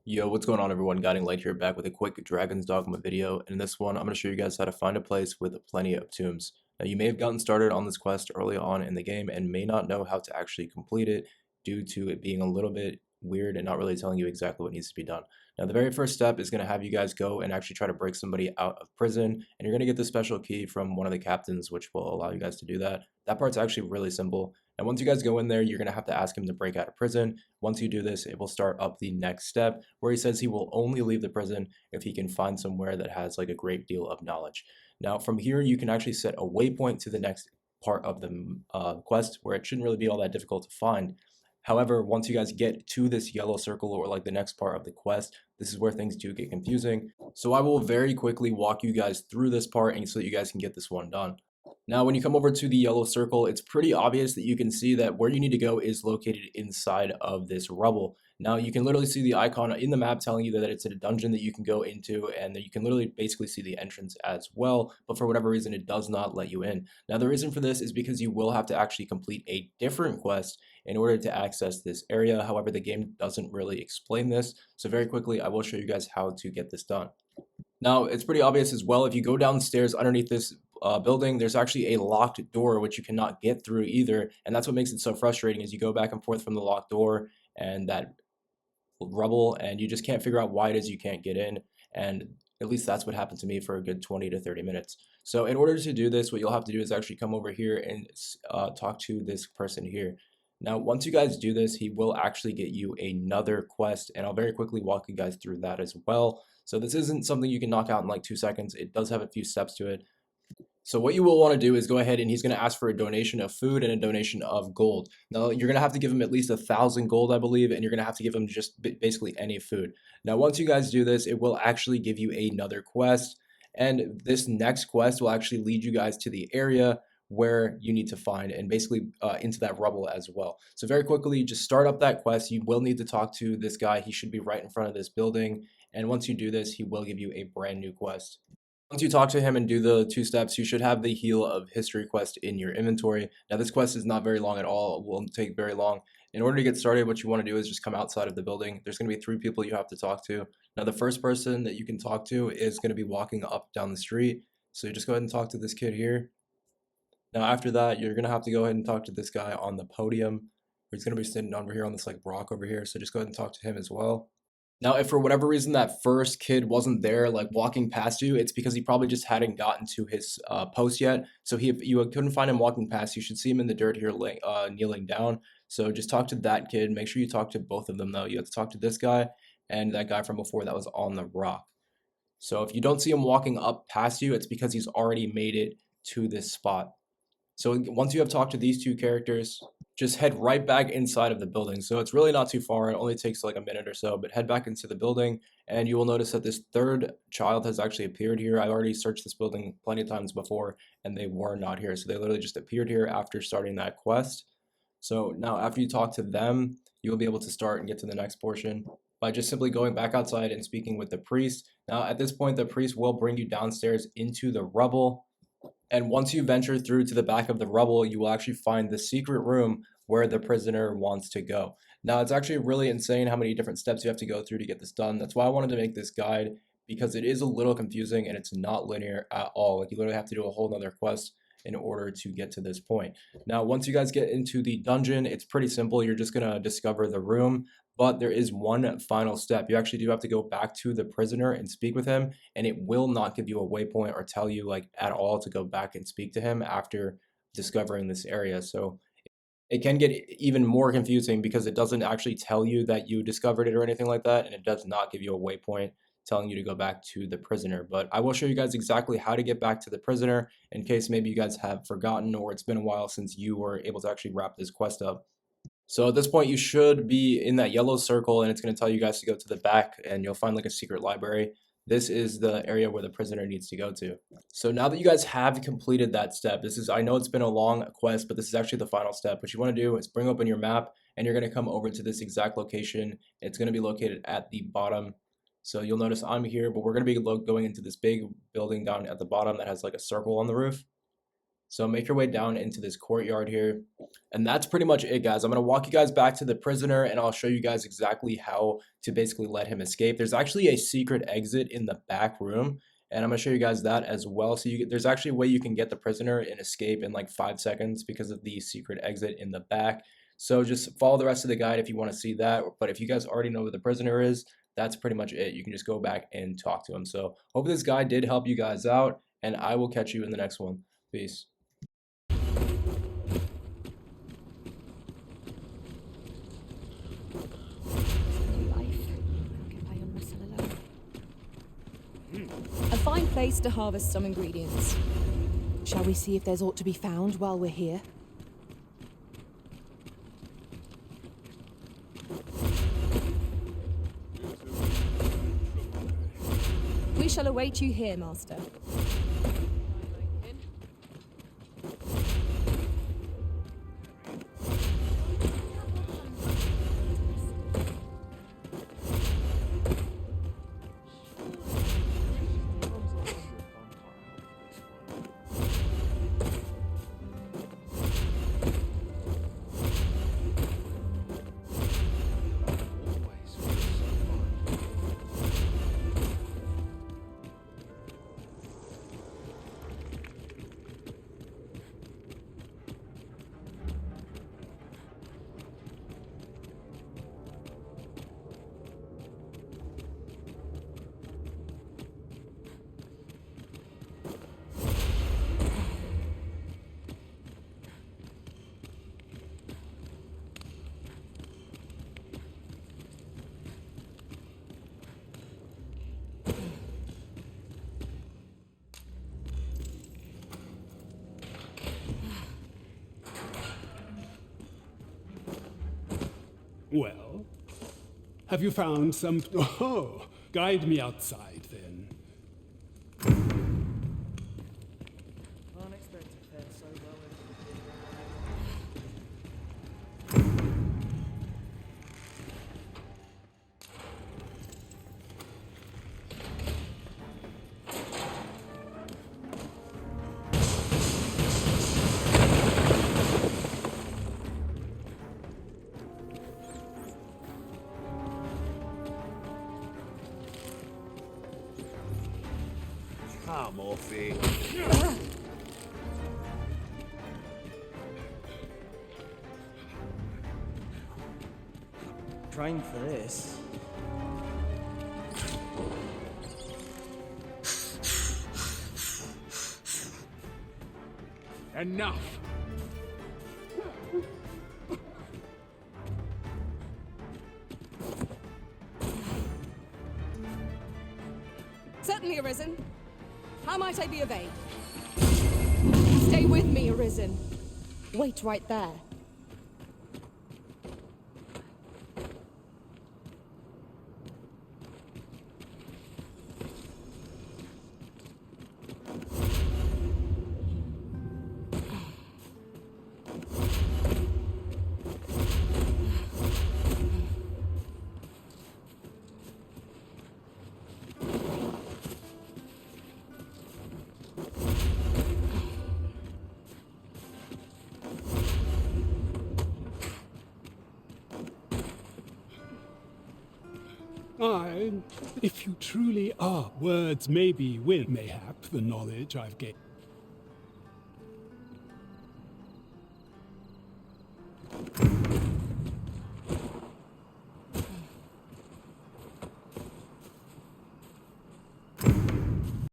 Yo, what's going on everyone? Guiding Light here, back with a quick Dragon's Dogma video, and in this one I'm going to show you guys how to find a place with plenty of tombs. Now you may have gotten started on this quest early on in the game and may not know how to actually complete it due to it being a little bit weird and not really telling you exactly what needs to be done. Now the very first step is going to have you guys go and actually try to break somebody out of prison, and you're going to get this special key from one of the captains which will allow you guys to do that. That part's actually really simple. And once you guys go in there, you're going to have to ask him to break out of prison. Once you do this, it will start up the next step where he says he will only leave the prison if he can find somewhere that has like a great deal of knowledge. Now, from here, you can actually set a waypoint to the next part of the quest where it shouldn't really be all that difficult to find. However, once you guys get to this yellow circle or like the next part of the quest, this is where things do get confusing. So I will very quickly walk you guys through this part and so that you guys can get this one done. Now, when you come over to the yellow circle, it's pretty obvious that you can see that where you need to go is located inside of this rubble. Now, you can literally see the icon in the map telling you that it's a dungeon that you can go into, and that you can literally basically see the entrance as well, but for whatever reason, it does not let you in. Now, the reason for this is because you will have to actually complete a different quest in order to access this area. However, the game doesn't really explain this, so very quickly, I will show you guys how to get this done. Now, it's pretty obvious as well. If you go downstairs underneath this building, there's actually a locked door which you cannot get through either, and that's what makes it so frustrating. Is you go back and forth from the locked door and that rubble, and you just can't figure out why it is you can't get in. And at least that's what happened to me for a good 20 to 30 minutes. So in order to do this, what you'll have to do is actually come over here and talk to this person here. Now, once you guys do this, he will actually get you another quest, and I'll very quickly walk you guys through that as well. So this isn't something you can knock out in like 2 seconds. It does have a few steps to it. So what you will want to do is go ahead and he's going to ask for a donation of food and a donation of gold. Now you're going to have to give him at least 1,000 gold, I believe, and you're going to have to give him just basically any food. Now once you guys do this, it will actually give you another quest, and this next quest will actually lead you guys to the area where you need to find and basically into that rubble as well. So very quickly, just start up that quest. You will need to talk to this guy. He should be right in front of this building, and once you do this, he will give you a brand new quest. Once you talk to him and do the 2 steps, you should have the Heal of History quest in your inventory. Now, this quest is not very long at all. It won't take very long. In order to get started, what you want to do is just come outside of the building. There's going to be 3 people you have to talk to. Now, the first person that you can talk to is going to be walking up down the street. So you just go ahead and talk to this kid here. Now, after that, you're going to have to go ahead and talk to this guy on the podium. He's going to be sitting over here on this like rock over here. So just go ahead and talk to him as well. Now, if for whatever reason that first kid wasn't there, like walking past you, it's because he probably just hadn't gotten to his post yet. So if you couldn't find him walking past, you should see him in the dirt here, kneeling down. So just talk to that kid. Make sure you talk to both of them, though. You have to talk to this guy and that guy from before that was on the rock. So if you don't see him walking up past you, it's because he's already made it to this spot. So once you have talked to these 2 characters, just head right back inside of the building. So it's really not too far. It only takes like a minute or so, but head back into the building and you will notice that this third child has actually appeared here. I already searched this building plenty of times before and they were not here. So they literally just appeared here after starting that quest. So now after you talk to them, you will be able to start and get to the next portion by just simply going back outside and speaking with the priest. Now at this point, the priest will bring you downstairs into the rubble. And once you venture through to the back of the rubble, you will actually find the secret room where the prisoner wants to go. Now, it's actually really insane how many different steps you have to go through to get this done. That's why I wanted to make this guide, because it is a little confusing and it's not linear at all. Like, you literally have to do a whole nother quest in order to get to this point. Now, once you guys get into the dungeon, it's pretty simple. You're just going to discover the room, but there is one final step. You actually do have to go back to the prisoner and speak with him, and it will not give you a waypoint or tell you like at all to go back and speak to him after discovering this area. So it can get even more confusing because it doesn't actually tell you that you discovered it or anything like that, and it does not give you a waypoint telling you to go back to the prisoner. But I will show you guys exactly how to get back to the prisoner in case maybe you guys have forgotten or it's been a while since you were able to actually wrap this quest up. So at this point, you should be in that yellow circle, and it's going to tell you guys to go to the back, and you'll find like a secret library. This is the area where the prisoner needs to go to. So now that you guys have completed that step, I know it's been a long quest, but this is actually the final step. What you want to do is bring open your map, and you're going to come over to this exact location. It's going to be located at the bottom. So you'll notice I'm here, but we're going to be going into this big building down at the bottom that has like a circle on the roof. So make your way down into this courtyard here. And that's pretty much it, guys. I'm going to walk you guys back to the prisoner and I'll show you guys exactly how to basically let him escape. There's actually a secret exit in the back room. And I'm going to show you guys that as well. So there's actually a way you can get the prisoner and escape in like 5 seconds because of the secret exit in the back. So just follow the rest of the guide if you want to see that. But if you guys already know where the prisoner is, that's pretty much it. You can just go back and talk to him. So hope this guide did help you guys out. And I will catch you in the next one. Peace. A fine place to harvest some ingredients. Shall we see if there's aught to be found while we're here? We shall await you here, Master. Well, have you found some... Oh, guide me outside, then. Unexpected fare so well. Come off it. Trained for this. Enough! Certainly, Arisen. How might I be of aid? Stay with me, Arisen. Wait right there. If you truly are, words may be win, mayhap, the knowledge I've gained.